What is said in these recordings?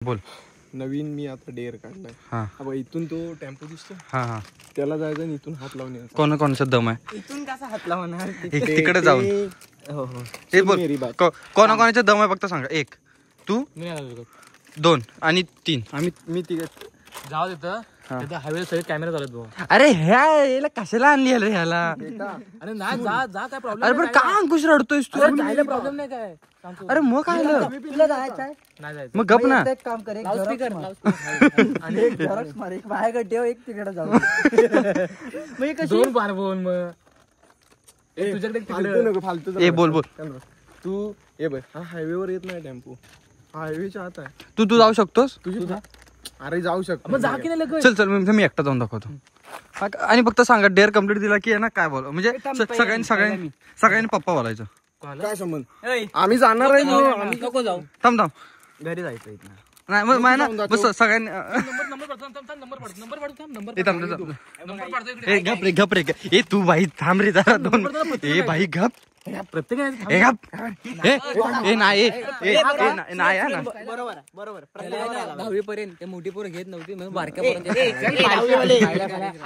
बोल. नवीन मी आता डेअर काढलाय. हा इथून तो टेम्पो दिसतो, हा हा त्याला जायचं आणि इथून हात लावून यायचा. कोणाचा दम आहे इथून कसा हात लावणार? तिकडे जाऊन? हो हो हे बोल, कोणाचा दम आहे फक्त सांगा. 1 तू, 2 आणि 3 मी तिघ जाऊ देतं हायवे सगळे कॅमेरा चालत भाऊ. अरे ह्याला कशाला आणली रे ह्याला? अरे नाही जा जा काय प्रॉब्लेम? अरे पण का अंकुश रडतोयस तू? जायला प्रॉब्लेम नाही काय. अरे मग काय झालं? तुला जायचं आहे नाही जायचं. मग गप ना. एक काम कर, एक लाऊडस्पीकर आणि एक झरक्स मार, एक माझ्याकडे ठेव, एक तिकडे जाऊ. मग हे कशी दोन पार बोल मग तुझ्याकडे फालतू नको, फालतू ए बोल बोल. तू ये बघ, हा हायवेवर येत नाही टेम्पो, हा हायवेच्या आत आहे. तू जाऊ शकतोस? अरे जाऊ शकतो. मग जा की नाही लगेच. चल चल मी एकटा जाऊन दाखवतो. आणि फक्त सांगा डेअर कम्प्लीट दिला की आहे ना काय बोल, म्हणजे सगळ्यांनी पप्पा बोलायचं. काय संबंध? आम्ही जाणार आहे. नको जाऊ. थांब घरी जायचं इथं. नाही मग ना बस सगळ्यांनी गप रे ए तू भाई थांब रे जरा 2. ए भाई गप. नाही ना. बरोबर 10वी पर्यंत ते मोठी पोरं घेत नव्हती मग बारक्या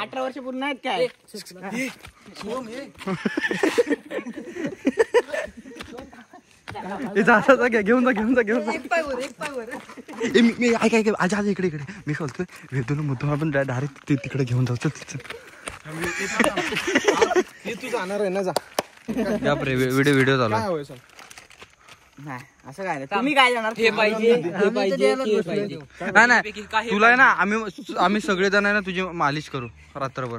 18 वर्ष पूर्ण आहेत काय? घेऊन जा. मी ऐक आज इकडे मी बोलतोय वेदूला मुद्दा आपण डायरेक्ट तिकडे घेऊन जाऊ. चल तू जाणार आहे ना, जा. व्हिडिओ चालू काय हवंय सांग? नाही असं काय नाही. तुम्ही काय जाणार? हे पाहिजे नाही तुला आहे ना आम्ही सगळेजण आहे ना तुझी मालिश करू रात्रभर.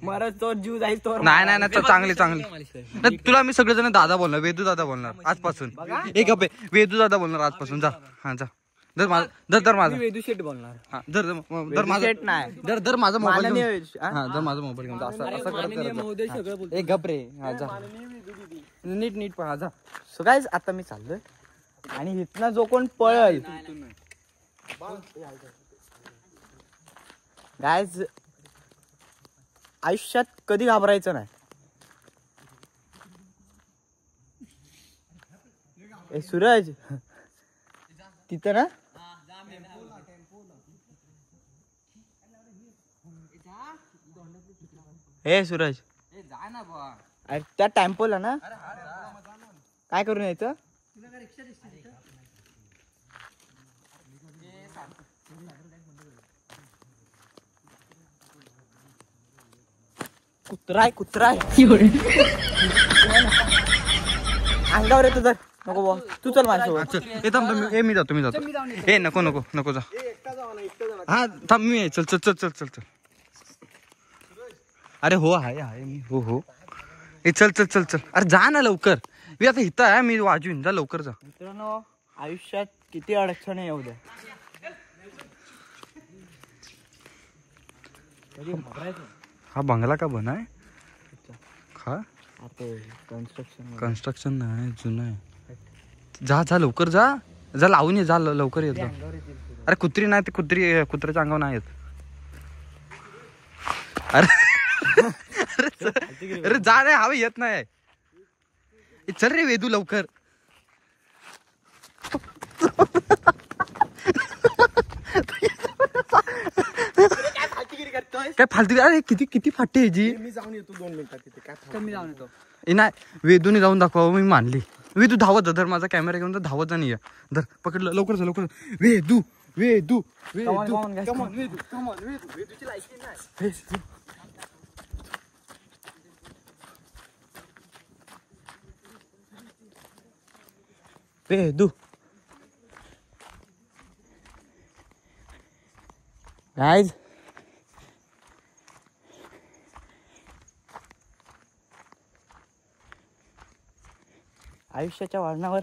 मरत तो जीव जाईल तो. नाही चांगले तुला मी सगळेजण दादा बोलणार, वेदू दादा बोलणार आजपासून. एक गप्पे वेदू दादा बोलणार आजपासून. जा हा जा. धर माझा वेदू शेट बोलणार. हा धर माझा नाही धर माझा मोबाईल माननीय घेऊन. वेदू. हा धर माझा मोबाईल घेऊन. असं करत एक गप रे. हा जा नीट पहा जा. सो गाईज आता मी चाललोय आणि इथनं जो कोण पळल गाईज आयुष्यात कधी घाबरायचं नाही. ए सूरज तिथं ना हे सूरज अरे त्या टेम्पोला ना काय करून यायचं? कुत्राय अंगावर येतो. तर नको बॉ, तू चल माझ्यासोबत. मी जातो. ए नको जा. हा थांब मी चल. अरे हो आहे मी. हो ए चल. अरे जा ना लवकर. मी आता इथं आहे, मी वाजवीन. जा लवकर जा. मित्रांनो आयुष्यात किती अडचणी येऊ द्या, हा बंगला का बनाय खा कन्स्ट्रक्शन कन्स्ट्रक्शन नाही जुना आहे. जा लवकर जा लावून ये. जा लवकर येत जा. अरे कुत्री नाही, ते कुत्र्याच्या अंगावर नाही येत. अरे जा रे, हवे येत नाही. चल रे वेदू लवकर. काय फालतू? अरे किती फाटे आहे जी. मी जाऊन येतो 2 मिनिटात तिथे. काय मी जाऊन येतो. नाही वेदूने जाऊन दाखवा. मी मानली. वेदू धावत जा. धर माझा कॅमेरा घेऊन धावत जा. नाही धर पकडलं. लवकर जा. वेदू वेदूची लायकी नाही. वेदू गाईज आयुष्याच्या वळणावर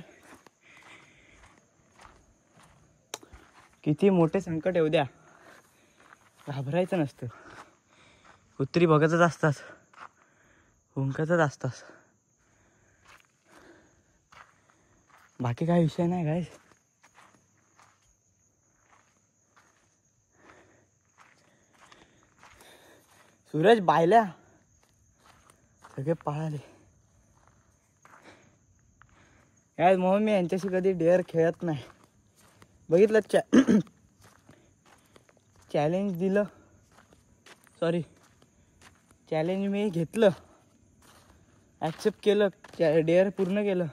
किती मोठे संकट येऊ द्या, घाबरायचं नसतं. कुत्री बघतच असतात, हुंकतच असतात. बाकी काय विषय नाही गाईज. सूरज बायल्या सगळे पळाले. काय मोहन, मी यांच्याशी कधी डेअर खेळत नाही. बघितलं चॅलेंज दिलं, सॉरी चॅलेंज मी घेतलं, ॲक्सेप्ट केलं, डेअर पूर्ण केलं,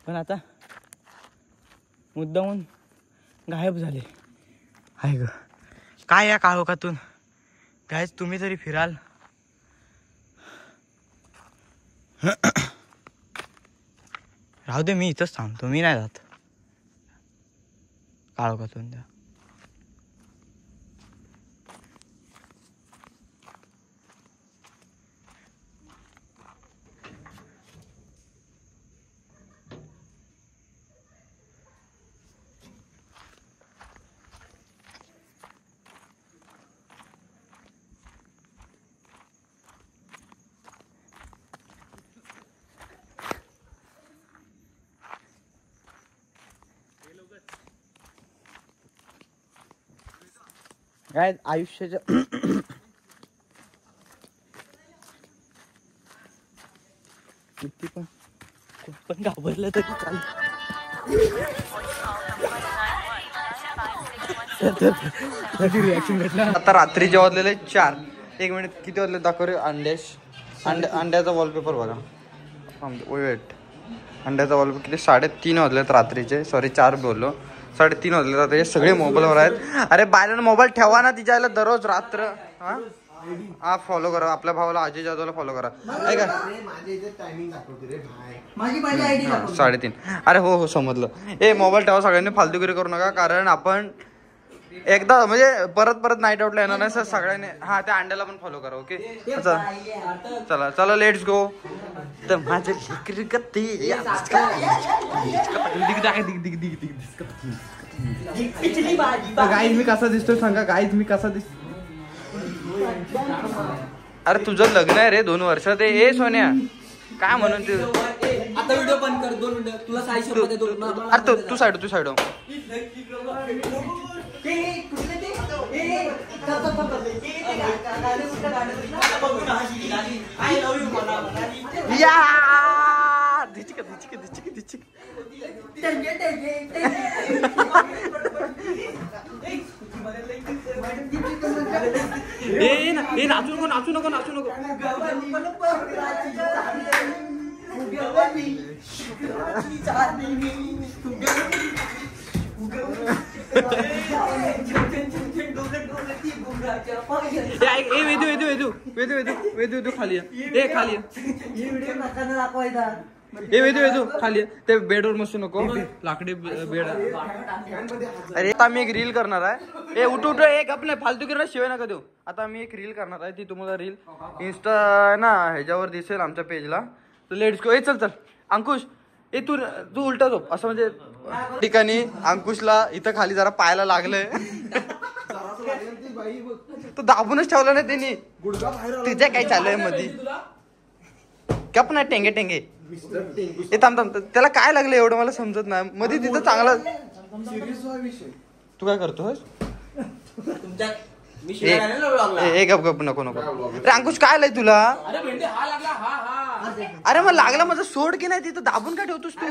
पण आता मुद्दामून गायब झाले. आहे ग काय या काळोखातून. गायज तुम्ही तरी फिराल. राहू दे, मी इथंच थांबतो, मी नाही जात काळोखातून. त्या काय आयुष्याच्या किती पण घाबरलं तरी चालेल. रिॲक्शन भेटला. आता रात्रीचे वाजलेले 4. 1 मिनिट किती वाजले दाखव रे. अंड्याचा वॉलपेपर बघा. वेट, अंड्याचा वॉलपेपर किती 3:30 वाजलेत रात्रीचे. सॉरी 4 बोललो, 3:30 वाजले. आता हे सगळे मोबाईलवर आहेत. अरे बायला मोबाईल ठेवा ना तिच्याला दररोज रात्र. हा फॉलो करा आपल्या भावाला, अजय जाधवला फॉलो करा. ऐका 3:30. अरे हो समजलं. ए मोबाईल ठेवा, सगळ्यांनी फालतूगिरी करू नका, कारण आपण एकदा म्हणजे परत नाईट आउटला येणार नाही सर सगळ्यांनी. हा त्या अंड्याला पण फॉलो करा. ओके चला चला लेट्स गो. तर माझे गाईज मी कसा दिसतोय सांगा. गाईज मी कसा दिसतो. अरे तुझं लग्न आहे रे 2 वर्षात. ए सोन्या काय म्हणून तू आता व्हिडिओ बंद कर. 2 मिनिटं तुला साई शपथ देतो. अरे तू साईड नाचू नको. वेदू खाली खाली खाली. ते बेडवर मस्त नको, लाकडी बेड. अरे आता मी एक रील करणार आहे. उठ एक आपले फालतू किरण शिवाय नका देऊ. आता मी एक रील करणार आहे, ती तुम्हाला रील इंस्टा ना ह्याच्यावर दिसेल आमच्या पेजला. तर लेट्स गो. चल अंकुश तू उलटा झोप. असं म्हणजे ठिकाणी अंकुशला इथं खाली जरा पायाला लागलंय. तो दाबूनच ठेवला नाही त्यांनी. तुझ्या काय चालू आहे मध्ये गप ना टेंगे. हे थांब त्याला काय लागलं एवढं मला समजत नाही. मध्ये तिथं चांगला तू काय करतोस. गप नको. अरे अंकुश काय आलंय तुला. अरे मग लागला माझं सोड की नाही. तिथं दाबून काय ठेवतोस तू.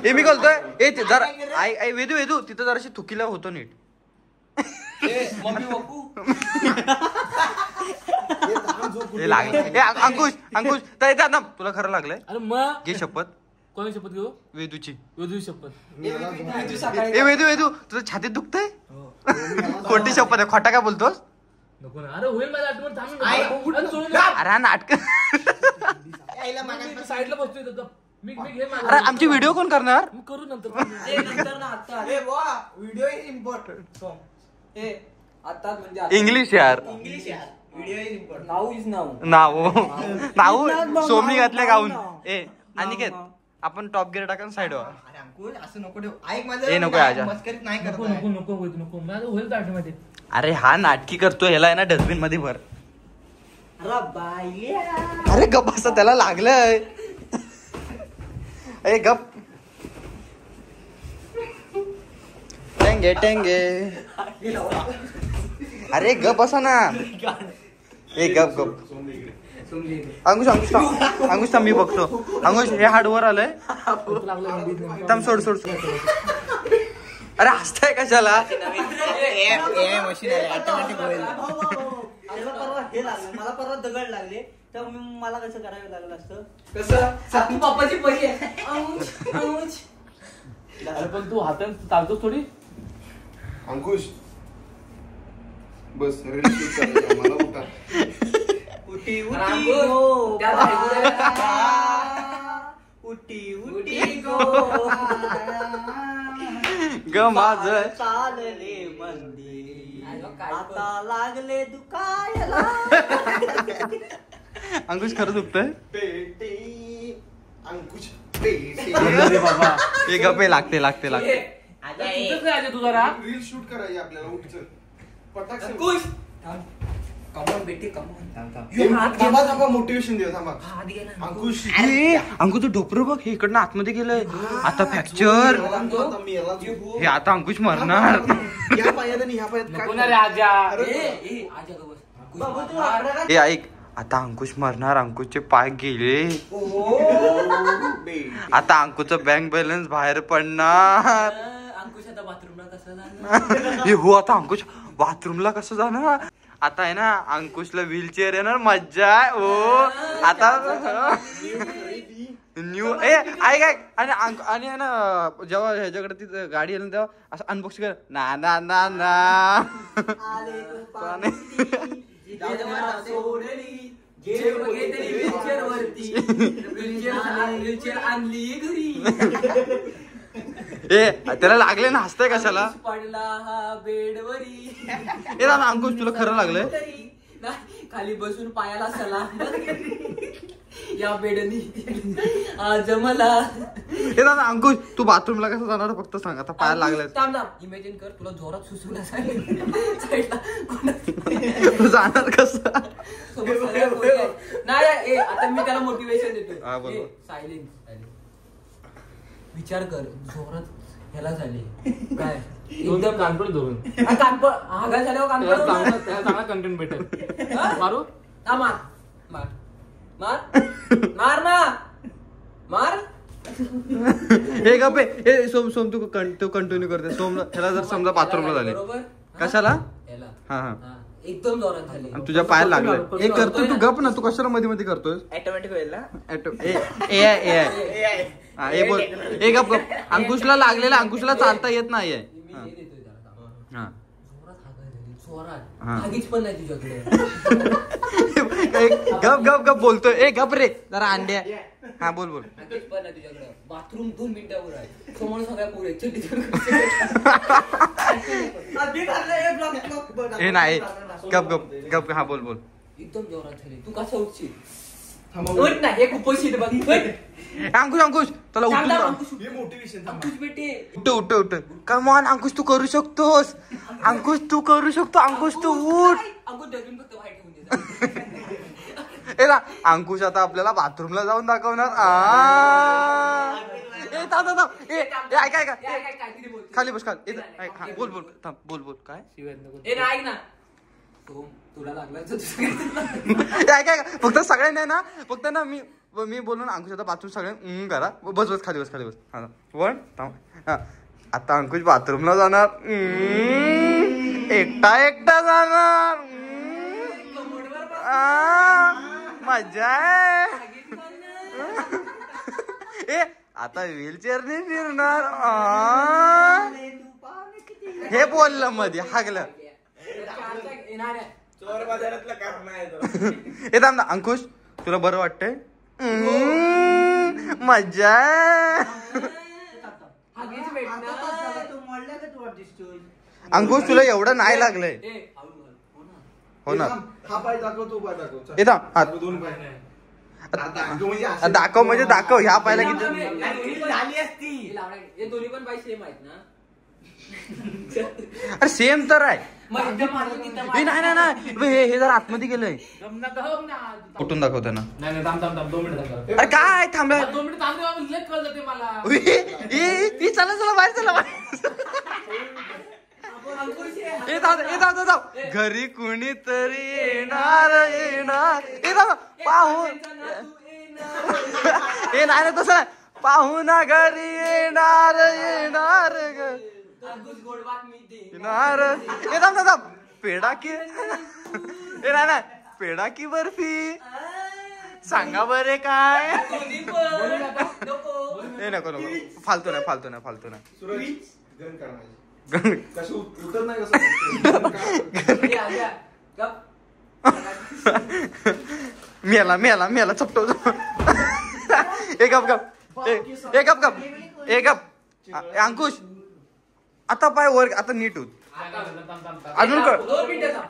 हे मी बोलतोय जरा वेदू तिथं जराशी थुकीला होतो नीट. अंकुश तर येतात ना. तुला खरं लागलंय. अरे मग घे शपथ. कोणी शपथ घेऊ. वेदूची शपथ. वेदू तुझं छातीत दुखतंय. खोटी शपथ आहे. खोटा काय बोलतोस. नको ना. अरे होईल माझ्या आठवण. अरे हा नाटक. साईडला बसतोय. मी अरे आमची व्हिडिओ कोण करणार. करू नंतर. Video is important. आता म्हणजे इंग्लिश यार. नाव सोमनी घातल्या गाऊन. अनिकेत आपण टॉप गिअर टाका साईडवर. असं नको ठेव. नको आजा. नको माझं होईल आठवण. अरे हा नाटकी करतो. ह्याला आहे ना डस्टबिन मध्ये भर. अरे गप असं त्याला लागलंय. अरे गप. टेंगे अरे गप असा ना. गप अंकुश अंकुश थांब. अंकुश थांब, मी बघतो. अंकुश हे हार्डवर आलंय. थांब, सोड सोड सोड. अरे हसताय कशाला? मशीन आहे ऑटोमॅटिक होईल. मला परवा दगड लागले तर मला कसं करावं लागलं असतं? कसं पप्पाची पैसे अरे पण तू हाताने चालतोस थोडी. अंकुश बस रील शूट करायचं मला उठा. उटी रांगो. गो त्यात उटी उटी गो ग माझ चालले मंदिर आता लागले दुखायला. अंकुश खरं दुखतंय. पेटी अंकुश पेटी. बाबा हे गप्पे लागते लागते लागते. तू जरा रील शूट करायची आपल्याला. उठ चल पटाक अंकुश कमॉन बेटी कमॉन. थांबा थांबा, मोटिवेशन दे थांबा. अंकुश अंकुश तू ढोपर बघ, हे इकडनं आतमध्ये गेलंय. आता फ्रॅक्चर. मी याला झोपू. हे आता अंकुश मरणार. या पायात आणि ह्या पायात नको ना रे आजा. हे ऐक, आता अंकुश मरणार. अंकुशचे पाय गेले. आता अंकुशचा बँक बॅलन्स बाहेर पडणार. अंकुश आता बाथरूमला कसं जाणार? हे हो, आता अंकुश बाथरूमला कसं जाणार? आता आहे ना अंकुशला व्हीलचेअर येणार. मज्जा आहे. हो आता न्यू ऐक ऐक. आणि आणि आहे ना जेव्हा ह्याच्याकडे ती गाडी येईल ना तेव्हा असं अनबॉक्सिंग कर ना ना ना ना. ए त्याला लागले ना, हसतंय कशाला? पडला हा बेडवरी. ए दादा अंकुश तुला खरं लागलंय? खाली बसून पायाला सलाम या बेडनी आज मला. ए दादा अंकुश तू बाथरूमला कसं जाणार फक्त सांग. आता पायाला लागलाय. थांब थांब, इमॅजिन कर तुला जोरात सुसू साईडला तू जाणार कसं? नाही. आता मी त्याला मोटिवेशन देतो. हा, बरोबर. सायलेन्स. विचार कर, जोरात ह्याला झाले काय एकदम कानपड धरून कानपड हागा झाल्यावर कानपड चांगला कंटेंट भेटेल. मारू हा मार मार मार मार ना मार. हे गप्पे. ए सोम सोम तू कंटिन्यू करते. सोम ह्याला जर समजा बाथरूमला झाले बरोबर कशाला? ह्याला हा हा. एकदम जोरात झाले आणि तुझ्या पायाला लागलं. हे करतोय तू गप ना. तू कशाला मध्ये मध्ये करतोय? ऑटोमॅटिक होईल ना. हा हे बोल. हे गप गप. अंकुशला लागलेला. अंकुशला चालता येत नाहीये. मी हे देतोय त्याला. हा जोरात हागा झाली जोरात. हा. हागीच पण नाही तुझ्याकडे. गप गप गप बोलतोय. ए गप रे जरा अंड्या. हा बोल बोल. हागीच पण नाही तुझ्याकडे. बाथरूम 2 मिनिटावर आहे. समोर सगळ्या पुढे हे नाही. गप गप गप. हा बोल बोल. एकदम जोरात झाली. तू कसं उठशील? थांबा. उठ ना. हे कुपोषित बघ. अंकुश अंकुश त्याला उठून हे मोटिवेशन. अंकुश बेटे उठ उठ उठ. कम ऑन अंकुश तू करू शकतोस. अंकुश तू करू शकतो. अंकुश तू उठ. अंकुश डबीन फक्त बाहेर ठेवून दे. ए ना अंकुश आता आपल्याला बाथरूमला जाऊन दाखवणार. ए थांब थांब थांब. ए ऐका ऐका. काहीतरी बोल. खाली बस खाली. हा बोल बोल. थांब बोल बोल. काय ए ना ऐक ना. तुला लागला ऐका ऐका. फक्त सगळ्यांनी नाही ना. फक्त ना मी बोलून अंकुश आता बाथरूम सगळ्यांनी करा. बस बस खाली बस खाली बस. हा वन थांब. हा आता अंकुश बाथरूमला जाणार. एकटा एकटा जाणार. मजा आहे. ए आता व्हीलचेअरने फिरणार. हे बोललं मध्ये हागलं. चोर बाजारातलं काम नाही. हे थांब ना अंकुश तुला बरं वाटतंय? मजा आहे. अंकुश तुला एवढं नाही लागलंय. हो ना. हा पाय दाखव, तो पाय दाखव. चल. हे थांब. हा, दोन पाय. दाखव म्हणजे असं. दाखव म्हणजे दाखव. ह्या पायला किती झाली असती. हे दोन्ही पण बाई सेम आहेत ना. अरे सेम तर आहे. मग एकदम मारून तिथं नाही नाही नाही. हे जर आतमध्ये गेलंय. नाही कुठून दाखवतं ना? नाही थांब थांब थांब 2 मिनिटं. अरे काय थांबलाय? 2 मिनिटं थांब रे बाबा. लेट कळलं ते मला. चला चला बाहेर चला बाहेर. ए जाऊ घरी कुणीतरी येणार ए जाऊ पाहून ए नाही रे तसं पाहुणा घरी येणार ए थांब पेढा की ए नाही पेढा की बर्फी सांगा बरे काय ए नको फालतू नाही उतर नाही मेला चपटो ए गप अंकुश आता पाय वर आता नीट होत अजून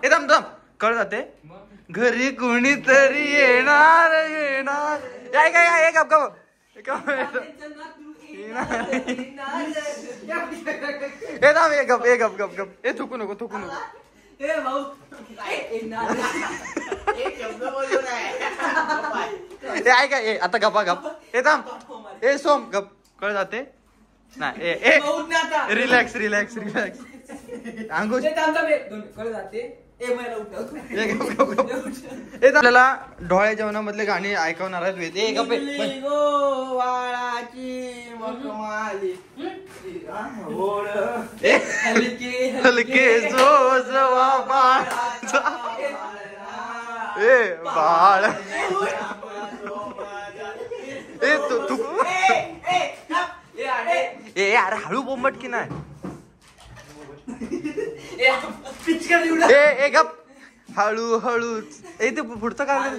ए थांब कळ जाते घरी कोणीतरी येणार काय गप ए थुकू नको ए आता गप ए थांब ए सोम गप कळ जाते नाही ए रिलॅक्स अंकुश आपल्याला ढोळ्या जेवणामधले गाणी ऐकवणार आहेत ए गप्पे हलके जोजवा बाळाचा ए बाळ ए तू ए अरे हळू बोंबट की नाही ए गप हळूच ए ते पुढचं काय